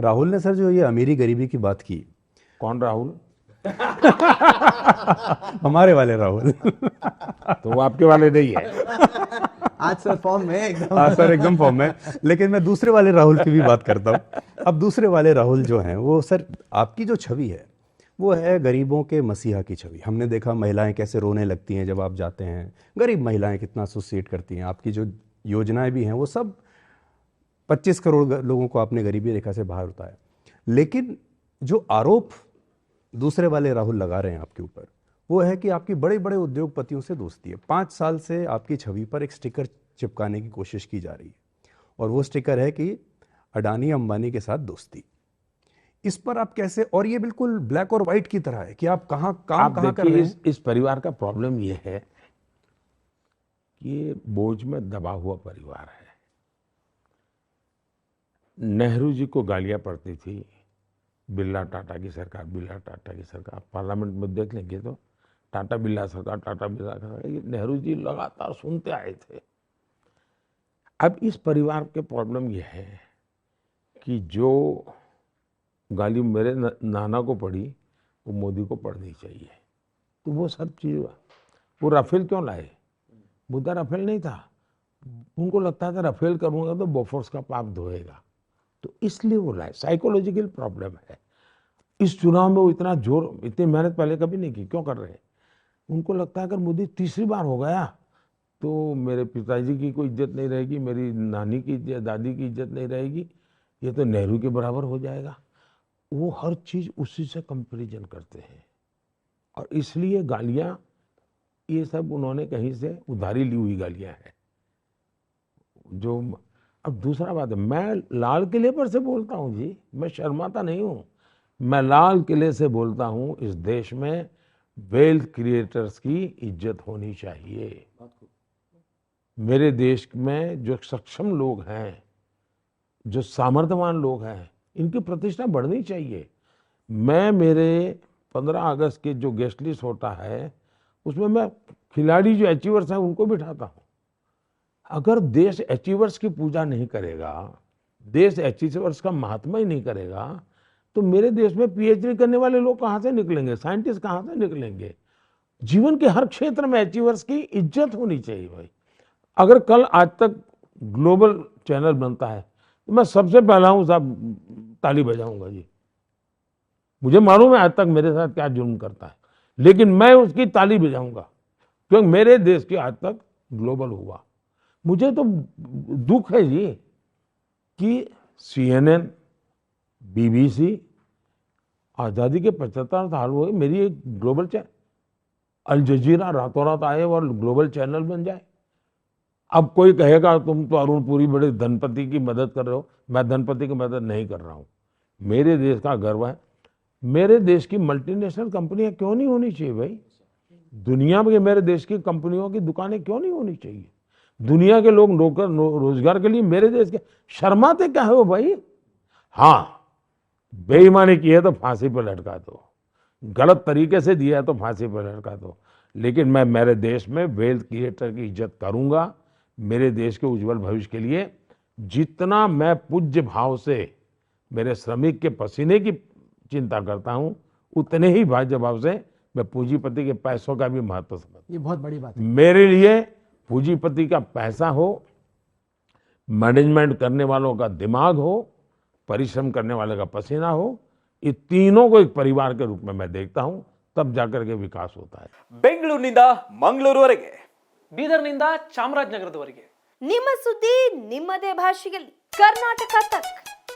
राहुल ने सर जो ये अमीरी गरीबी की बात की, कौन राहुल? हमारे वाले राहुल। तो वो आपके वाले नहीं है। आज सर फॉर्म में एकदम। हाँ सर एकदम फॉर्म में, लेकिन मैं दूसरे वाले राहुल की भी बात करता हूँ। अब दूसरे वाले राहुल जो हैं वो सर, आपकी जो छवि है वो है गरीबों के मसीहा की छवि। हमने देखा महिलाएं कैसे रोने लगती हैं जब आप जाते हैं, गरीब महिलाएं कितना एसोसिएट करती हैं। आपकी जो योजनाएं भी हैं वो सब 25 करोड़ लोगों को आपने गरीबी रेखा से बाहर उतारा। लेकिन जो आरोप दूसरे वाले राहुल लगा रहे हैं आपके ऊपर, वो है कि आपकी बड़े बड़े उद्योगपतियों से दोस्ती है। 5 साल से आपकी छवि पर एक स्टिकर चिपकाने की कोशिश की जा रही है, और वो स्टिकर है कि अडानी अंबानी के साथ दोस्ती। इस पर आप कैसे, और ये बिल्कुल ब्लैक और व्हाइट की तरह है कि आप कहाँ काम कहाँ कर रहे हैं। इस परिवार का प्रॉब्लम ये है कि ये बोझ में दबा हुआ परिवार है। नेहरू जी को गालियां पड़ती थी, बिरला टाटा की सरकार, बिरला टाटा की सरकार। पार्लियामेंट में देख लेंगे तो टाटा बिरला सरकार, टाटा बिरला सरकार, ये नेहरू जी लगातार सुनते आए थे। अब इस परिवार के प्रॉब्लम ये है कि जो गाली मेरे नाना को पड़ी वो मोदी को पड़नी चाहिए। तो वो सब चीज़, वो राफेल क्यों लाए? मुद्दा राफेल नहीं था, उनको लगता था राफेल करूंगा तो बोफोर्स का पाप धोएगा, तो इसलिए वो लाए। साइकोलॉजिकल प्रॉब्लम है। इस चुनाव में वो इतना जोर, इतनी मेहनत पहले कभी नहीं की, क्यों कर रहे हैं? उनको लगता है अगर मोदी तीसरी बार हो गया तो मेरे पिताजी की कोई इज्जत नहीं रहेगी, मेरी नानी की इज्जत, दादी की इज्जत नहीं रहेगी, ये तो नेहरू के बराबर हो जाएगा। वो हर चीज़ उसी से कंपैरिजन करते हैं, और इसलिए गालियाँ ये सब उन्होंने कहीं से उधारी ली हुई गालियाँ हैं। जो अब दूसरा बात है, मैं लाल किले पर से बोलता हूँ जी, मैं शर्माता नहीं हूँ। मैं लाल किले से बोलता हूँ, इस देश में वेल्थ क्रिएटर्स की इज्जत होनी चाहिए। मेरे देश में जो सक्षम लोग हैं, जो सामर्थ्यवान लोग हैं, इनकी प्रतिष्ठा बढ़नी चाहिए। मैं मेरे 15 अगस्त के जो गेस्ट लिस्ट होता है उसमें मैं खिलाड़ी जो अचीवर्स हैं उनको बिठाता हूँ। अगर देश अचीवर्स की पूजा नहीं करेगा, देश अचीवर्स का महात्मा ही नहीं करेगा, तो मेरे देश में पीएचडी करने वाले लोग कहाँ से निकलेंगे? साइंटिस्ट कहाँ से निकलेंगे? जीवन के हर क्षेत्र में अचीवर्स की इज्जत होनी चाहिए भाई। अगर कल आज तक ग्लोबल चैनल बनता है तो मैं सबसे पहला हूँ साहब, ताली बजाऊंगा जी। मुझे मालूम है आज तक मेरे साथ क्या जुल्म करता है, लेकिन मैं उसकी ताली बजाऊंगा, क्योंकि मेरे देश की आज तक ग्लोबल हुआ। मुझे तो दुख है जी कि CNN, BBC, आज़ादी के 75 साल हुए, मेरी एक ग्लोबल चैनल, अल जजीरा रातों रात आए और ग्लोबल चैनल बन जाए। अब कोई कहेगा तुम तो अरुण पुरी बड़े धनपति की मदद कर रहे हो। मैं धनपति की मदद नहीं कर रहा हूँ, मेरे देश का गर्व है। मेरे देश की मल्टीनेशनल कंपनियां क्यों नहीं होनी चाहिए भाई? दुनिया में मेरे देश की कंपनियों की दुकानें क्यों नहीं होनी चाहिए? दुनिया के लोग नौकर रोजगार के लिए मेरे देश के, शर्माते क्या है वो भाई? हाँ, बेईमानी की है तो फांसी पर लटका दो, गलत तरीके से दिया है तो फांसी पर लटका दो, लेकिन मैं मेरे देश में वेल्थ क्रिएटर की इज्जत करूंगा। मेरे देश के उज्जवल भविष्य के लिए जितना मैं पूज्य भाव से मेरे श्रमिक के पसीने की चिंता करता हूं, उतने ही भाज्य भाव से मैं पूंजीपति के पैसों का भी महत्व समझता हूं। ये बहुत बड़ी बात है। मेरे लिए पूंजीपति का पैसा हो, मैनेजमेंट करने वालों का दिमाग हो, परिश्रम करने वाले का पसीना हो, ये तीनों को एक परिवार के रूप में मैं देखता हूं, तब जाकर के विकास होता है। ಬೆಂಗಳೂರಿನಿಂದ ಮಂಗಳೂರುವರೆಗೆ, ಬೀದರ್ನಿಂದ ಚಾಮರಾಜನಗರದವರೆಗೆ ನಿಮ್ಮ ಸುದ್ದಿ ನಿಮ್ಮದೇ ಭಾಷೆಯಲ್ಲಿ ಕರ್ನಾಟಕ ತಕ್.